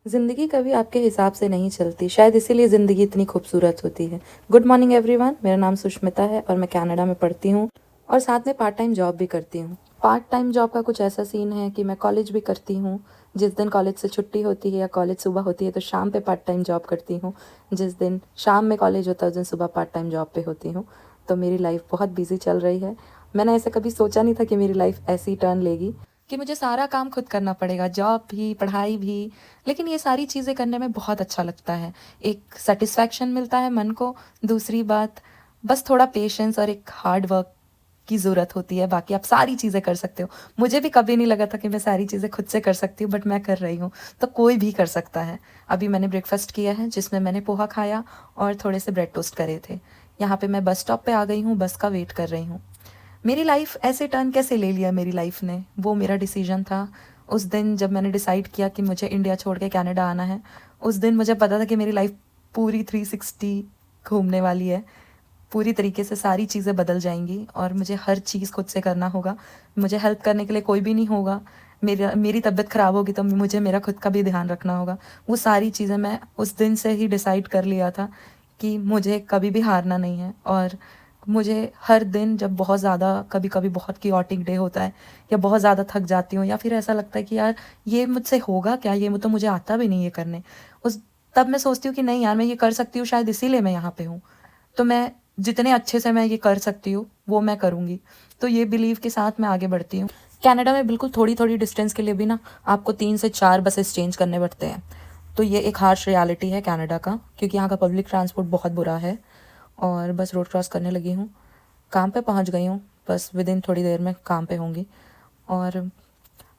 ज़िंदगी कभी आपके हिसाब से नहीं चलती, शायद इसीलिए ज़िंदगी इतनी खूबसूरत होती है। गुड मॉर्निंग एवरीवन, मेरा नाम सुष्मिता है और मैं कनाडा में पढ़ती हूँ और साथ में पार्ट टाइम जॉब भी करती हूँ। पार्ट टाइम जॉब का कुछ ऐसा सीन है कि मैं कॉलेज भी करती हूँ। जिस दिन कॉलेज से छुट्टी होती है या कॉलेज सुबह होती है तो शाम पे पार्ट टाइम जॉब करती हूँ। जिस दिन शाम में कॉलेज होता है उस दिन सुबह पार्ट टाइम जॉब पे होती हूँ। तो मेरी लाइफ बहुत बिजी चल रही है। मैंने ऐसे कभी सोचा नहीं था कि मेरी लाइफ ऐसी टर्न लेगी कि मुझे सारा काम खुद करना पड़ेगा, जॉब भी, पढ़ाई भी। लेकिन ये सारी चीज़ें करने में बहुत अच्छा लगता है। एक सेटिस्फैक्शन मिलता है मन को। दूसरी बात, बस थोड़ा पेशेंस और एक हार्ड वर्क की ज़रूरत होती है, बाकी आप सारी चीज़ें कर सकते हो। मुझे भी कभी नहीं लगा था कि मैं सारी चीज़ें खुद से कर सकती हूँ, बट मैं कर रही हूँ, तो कोई भी कर सकता है। अभी मैंने ब्रेकफास्ट किया है जिसमें मैंने पोहा खाया और थोड़े से ब्रेड टोस्ट करे थे। यहाँ पे मैं बस स्टॉप पे आ गई हूँ, बस का वेट कर रही हूँ। मेरी लाइफ ऐसे टर्न कैसे ले लिया मेरी लाइफ ने, वो मेरा डिसीजन था। उस दिन जब मैंने डिसाइड किया कि मुझे इंडिया छोड़ के कनाडा आना है, उस दिन मुझे पता था कि मेरी लाइफ पूरी 360 घूमने वाली है। पूरी तरीके से सारी चीज़ें बदल जाएंगी और मुझे हर चीज़ खुद से करना होगा। मुझे हेल्प करने के लिए कोई भी नहीं होगा। मेरी तबीयत ख़राब होगी तो मुझे मेरा खुद का भी ध्यान रखना होगा। वो सारी चीज़ें मैं उस दिन से ही डिसाइड कर लिया था कि मुझे कभी भी हारना नहीं है। और मुझे हर दिन जब बहुत ज़्यादा, कभी कभी बहुत कियोटिक डे होता है या बहुत ज़्यादा थक जाती हूँ या फिर ऐसा लगता है कि यार ये मुझसे होगा क्या, ये तो मुझे आता भी नहीं है करने, उस तब मैं सोचती हूँ कि नहीं यार, मैं ये कर सकती हूँ, शायद इसीलिए मैं यहाँ पे हूँ। तो मैं जितने अच्छे से मैं ये कर सकती हूँ वो मैं करूँगी। तो ये बिलीव के साथ मैं आगे बढ़ती हूँ। कनाडा में बिल्कुल थोड़ी थोड़ी डिस्टेंस के लिए भी ना आपको 3 से 4 बसेस चेंज करने पड़ते हैं। तो ये एक हार्श रियलिटी है कनाडा का, क्योंकि यहाँ का पब्लिक ट्रांसपोर्ट बहुत बुरा है। और बस रोड क्रॉस करने लगी हूँ, काम पे पहुँच गई हूँ, बस विद इन थोड़ी देर में काम पे होंगी। और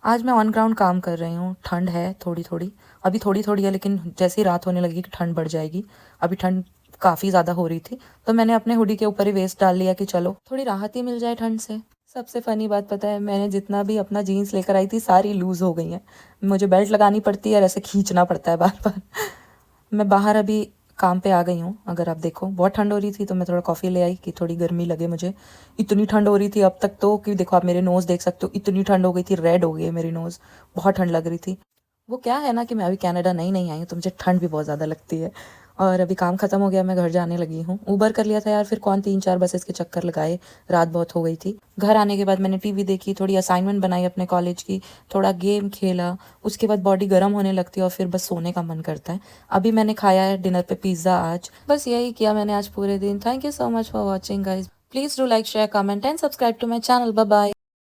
आज मैं ऑन ग्राउंड काम कर रही हूँ। ठंड है थोड़ी थोड़ी, अभी थोड़ी थोड़ी है, लेकिन जैसे ही रात होने लगी कि ठंड बढ़ जाएगी। अभी ठंड काफ़ी ज़्यादा हो रही थी तो मैंने अपने हुडी के ऊपर ही वेस्ट डाल लिया कि चलो थोड़ी राहत ही मिल जाए ठंड से। सबसे फ़नी बात पता है, मैंने जितना भी अपना जीन्स लेकर आई थी सारी लूज़ हो गई हैं। मुझे बेल्ट लगानी पड़ती है और ऐसे खींचना पड़ता है बार बार। मैं बाहर अभी काम पे आ गई हूँ। अगर आप देखो, बहुत ठंड हो रही थी तो मैं थोड़ा कॉफ़ी ले आई कि थोड़ी गर्मी लगे मुझे। इतनी ठंड हो रही थी अब तक तो कि देखो आप मेरे नोज़ देख सकते हो, इतनी ठंड हो गई थी, रेड हो गई है मेरी नोज़। बहुत ठंड लग रही थी। वो क्या है ना कि मैं अभी कनाडा नई नई आई हूँ तो मुझे ठंड भी बहुत ज़्यादा लगती है। और अभी काम ख़त्म हो गया, मैं घर जाने लगी हूँ। ऊबर कर लिया था यार, फिर कौन 3-4 बसेस के चक्कर लगाए, रात बहुत हो गई थी। घर आने के बाद मैंने टीवी देखी, थोड़ी असाइनमेंट बनाई अपने कॉलेज की, थोड़ा गेम खेला। उसके बाद बॉडी गर्म होने लगती है और फिर बस सोने का मन करता है। अभी मैंने खाया है डिनर पे पिज़्ज़ा आज। बस यही किया मैंने आज पूरे दिन। Thank you so much for watching guys. Please do like, share, comment and subscribe to my channel. Bye bye.